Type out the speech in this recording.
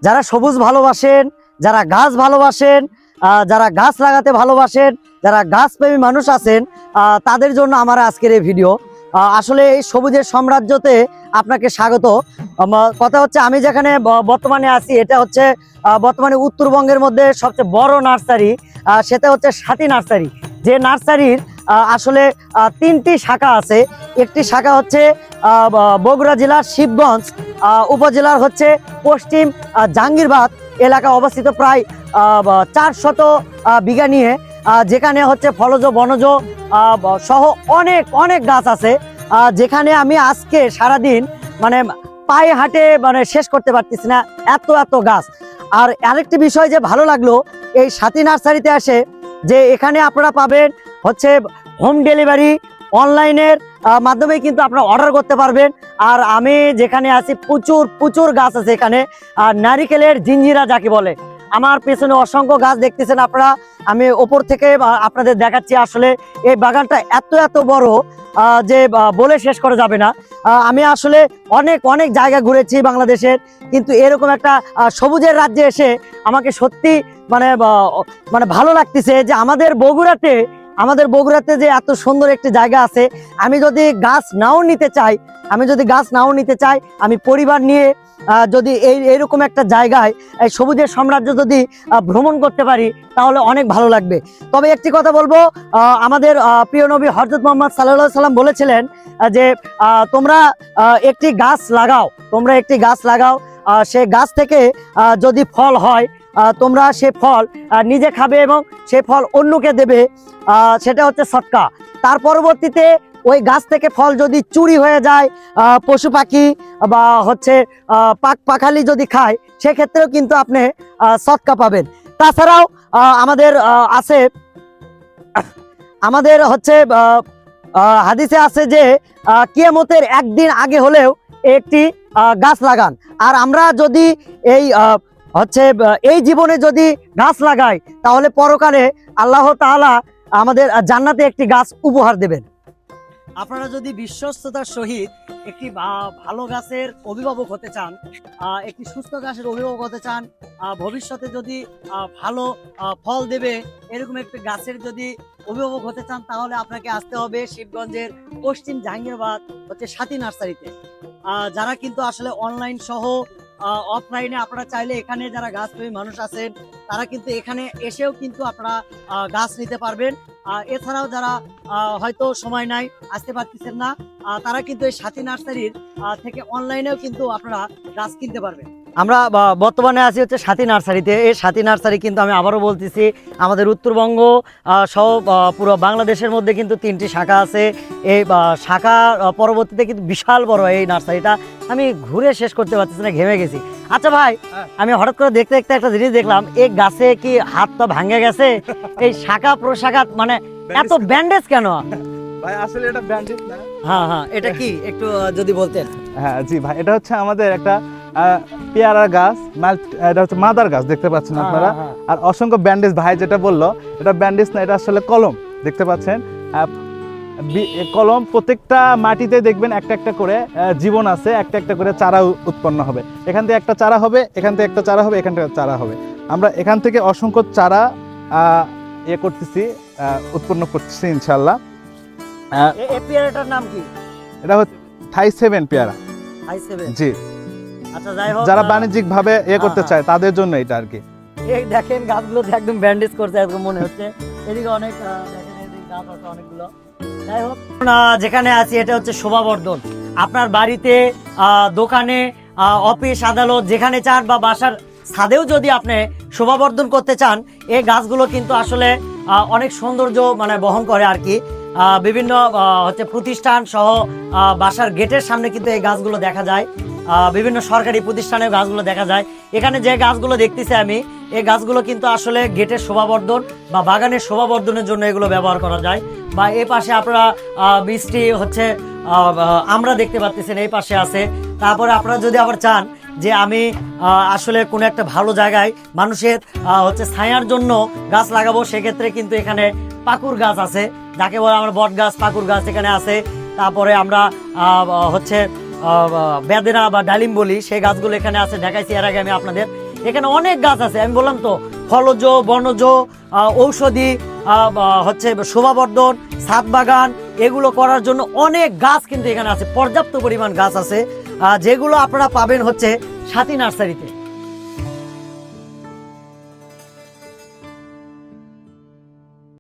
যারা সবুজ ভালোবাসেন, যারা গাছ ভালোবাসেন, যারা গাছ লাগাতে ভালোবাসেন, যারা গাছপ্রেমী মানুষ আছেন, তাদের জন্য আমার আজকের এই ভিডিও। আসলে এই সবুজের সাম্রাজ্যতে আপনাকে স্বাগত। কথা হচ্ছে, আমি যেখানে বর্তমানে আছি এটা হচ্ছে বর্তমানে উত্তরবঙ্গের মধ্যে সবচেয়ে বড় নার্সারি, সেটা হচ্ছে সাথী নার্সারি। যে নার্সারির আসলে 3টি শাখা আছে। একটি শাখা হচ্ছে বগুড়া জেলার শিবগঞ্জ উপজেলার হচ্ছে পশ্চিম জাহাঙ্গীরবাদ এলাকা অবস্থিত, প্রায় 400 বিঘা নিয়ে, যেখানে হচ্ছে ফলজ বনজ সহ অনেক অনেক গাছ আছে, যেখানে আমি আজকে সারাদিন মানে পায়ে হাঁটে মানে শেষ করতে পারতেছি না, এত এত গাছ। আর আরেকটি বিষয় যে ভালো লাগলো এই সাথী নার্সারিতে আসে, যে এখানে আপনারা পাবেন হচ্ছে হোম ডেলিভারি, অনলাইনের মাধ্যমে কিন্তু আপনারা অর্ডার করতে পারবেন। আর আমি যেখানে আছি প্রচুর প্রচুর গাছ আছে এখানে, আর নারিকেলের জিঞ্জিরা যাকে বলে। আমার পেছনে অসংখ্য গাছ দেখতেছেন আপনারা, আমি ওপর থেকে আপনাদের দেখাচ্ছি। আসলে এই বাগানটা এত এত বড় যে বলে শেষ করা যাবে না। আমি আসলে অনেক অনেক জায়গা ঘুরেছি বাংলাদেশের, কিন্তু এরকম একটা সবুজের রাজ্যে এসে আমাকে সত্যি মানে মানে ভালো লাগতেছে যে আমাদের বগুড়াতে যে এত সুন্দর একটি জায়গা আছে। আমি যদি গাছ নাও নিতে চাই, আমি পরিবার নিয়ে যদি এইরকম একটা জায়গায় সবুজের সাম্রাজ্য যদি ভ্রমণ করতে পারি তাহলে অনেক ভালো লাগবে। তবে একটি কথা বলবো, আমাদের প্রিয় নবী হযরত মুহাম্মদ সাল্লাল্লাহু আলাইহি সাল্লাম বলেছিলেন যে তোমরা একটি গাছ লাগাও, সে গাছ থেকে যদি ফল হয় তোমরা সে ফল নিজে খাবে এবং সে ফল অন্যকে দেবে, সেটা হচ্ছে সদকা। তার পরবর্তীতে ওই গাছ থেকে ফল যদি চুরি হয়ে যায়, পশু পাখি বা হচ্ছে পাখালি যদি খায়, সেক্ষেত্রেও কিন্তু আপনি সদকা পাবেন। তাছাড়াও আমাদের হচ্ছে হাদিসে আছে যে কিয়ামতের একদিন আগে হলেও একটি গাছ লাগান। আর আমরা যদি এই জীবনে যদি গাছ লাগাই তাহলে পরকালে আল্লাহ তাআলা আমাদের জান্নাতে একটি গাছ উপহার দেবেন। আপনারা যদি বিশ্বস্ততার সহিত একটি ভালো গাছের অভিভাবক হতে চান, একটি সুস্থ গাছের অভিভাবক হতে চান, ভবিষ্যতে যদি ভালো ফল দেবে এরকম একটি গাছের যদি অভিভাবক হতে চান, তাহলে আপনাকে আসতে হবে শিবগঞ্জের পশ্চিম জাহাঙ্গীরবাদ হচ্ছে সাথী নার্সারিতে। যারা কিন্তু আসলে অনলাইন সহ অফলাইনে আপনারা চাইলে এখানে যারা গাছপ্রেমী মানুষ আছেন তারা কিন্তু এখানে এসেও কিন্তু আপনারা গাছ নিতে পারবেন। এছাড়াও যারা হয়তো সময় নাই, আসতে পারতেছেন না, তারা কিন্তু এই সাথী নার্সারির থেকে অনলাইনেও কিন্তু আপনারা গাছ কিনতে পারবেন। আমরা বর্তমানে আছি হচ্ছে সাথী নার্সারিতে। এই সাথী নার্সারি কিন্তু আমি আবারও বলতেছি, আমাদের উত্তরবঙ্গ সহ পুরো বাংলাদেশের মধ্যে কিন্তু 3টি শাখা আছে। এই শাখা পরবর্তীতে কিন্তু বিশাল বড় এই নার্সারিটা, আমি ঘুরে শেষ করতে পারতেছি না, ঘেমে গেছি। আচ্ছা ভাই, আমি হঠাৎ করে দেখতে দেখতে একটা জিনিস দেখলাম, এই গাছে কি হাত তো ভাঙে গেছে? এই শাখা প্রশাখা মানে এত ব্যান্ডেজ কেন ভাই? আসলে এটা ব্যান্ডেজ না। হ্যাঁ, এটা কি একটু যদি বলতেন। হ্যাঁ জি ভাই, এটা হচ্ছে আমাদের একটা পেয়ারা গাছ, এটা হচ্ছে মাদার গাছ, দেখতে পাচ্ছেন আপনারা। আর অসংখ্য ব্যান্ডেজ, ভাই যেটা বললো এটা ব্যান্ডেজ না, এটা আসলে কলম, দেখতে পাচ্ছেন কলম। প্রত্যেকটা মাটিতে দেখবেন একটা একটা করে জীবন আছে, একটা একটা করে চারা উৎপন্ন হবে। এখান থেকে একটা চারা হবে, এখান থেকে একটা চারা হবে, এখান থেকে চারা হবে। আমরা এখান থেকে অসংখ্য চারা উৎপন্ন করতেছি ইনশাল্লাহ। এই পেয়ারাটার নাম কি? এটা হচ্ছে থাই 7 পেয়ারা। জি। আচ্ছা, যাই হোক, যারা বাণিজ্যিক ভাবে করতে চায় তাদের জন্য এটা আর কি। এই দেখেন গাছগুলোতে একদম ব্যান্ডেজ করছে এরকম মনে হচ্ছে। এদিকে অনেক দেখেন এদিকে গাছ আছে অনেকগুলো। যাই হোক, যেখানে আছি এটা হচ্ছে শোভাবর্ধন। আপনার বাড়িতে, দোকানে, অফিস আদালত যেখানে চান, বা বাসার ছাদেও যদি আপনি শোভাবর্ধন করতে চান, এই গাছগুলো কিন্তু আসলে অনেক সৌন্দর্য মানে বহন করে আর কি। বিভিন্ন হচ্ছে প্রতিষ্ঠান সহ বাসার গেটের সামনে কিন্তু এই গাছগুলো দেখা যায়। বিভিন্ন সরকারি প্রতিষ্ঠানে গাছগুলো দেখা যায়। এখানে যে গাছগুলো দেখতেছি আমি, এই গাছগুলো কিন্তু আসলে গেটের শোভাবর্ধন বা বাগানের শোভাবর্ধনের জন্য এগুলো ব্যবহার করা যায়। বা এই পাশে আপনারা বৃষ্টি হচ্ছে আমরা দেখতে পাচ্ছেন, এই পাশে আছে। তারপরে আপনারা যদি আবার চান যে আমি আসলে কোনো একটা ভালো জায়গায় মানুষের হচ্ছে ছায়ার জন্য গাছ লাগাবো, সেক্ষেত্রে কিন্তু এখানে পাকুর গাছ আছে, যাকে বলে আমরা বট গাছ, পাকুর গাছ এখানে আছে। তারপরে আমরা হচ্ছে বেদেনা বা ডালিম বলি, সেই গাছগুলো এখানে আছে, দেখাইছি এর আগে আমি আপনাদের। এখানে অনেক গাছ আছে, আমি বললাম তো ফলজ, বনজ, ঔষধি, হচ্ছে শোভাবর্ধন, ছাদ বাগান, এগুলো করার জন্য অনেক গাছ কিন্তু এখানে আছে, পর্যাপ্ত পরিমাণ গাছ আছে, যেগুলো আপনারা পাবেন হচ্ছে সাথী নার্সারিতে।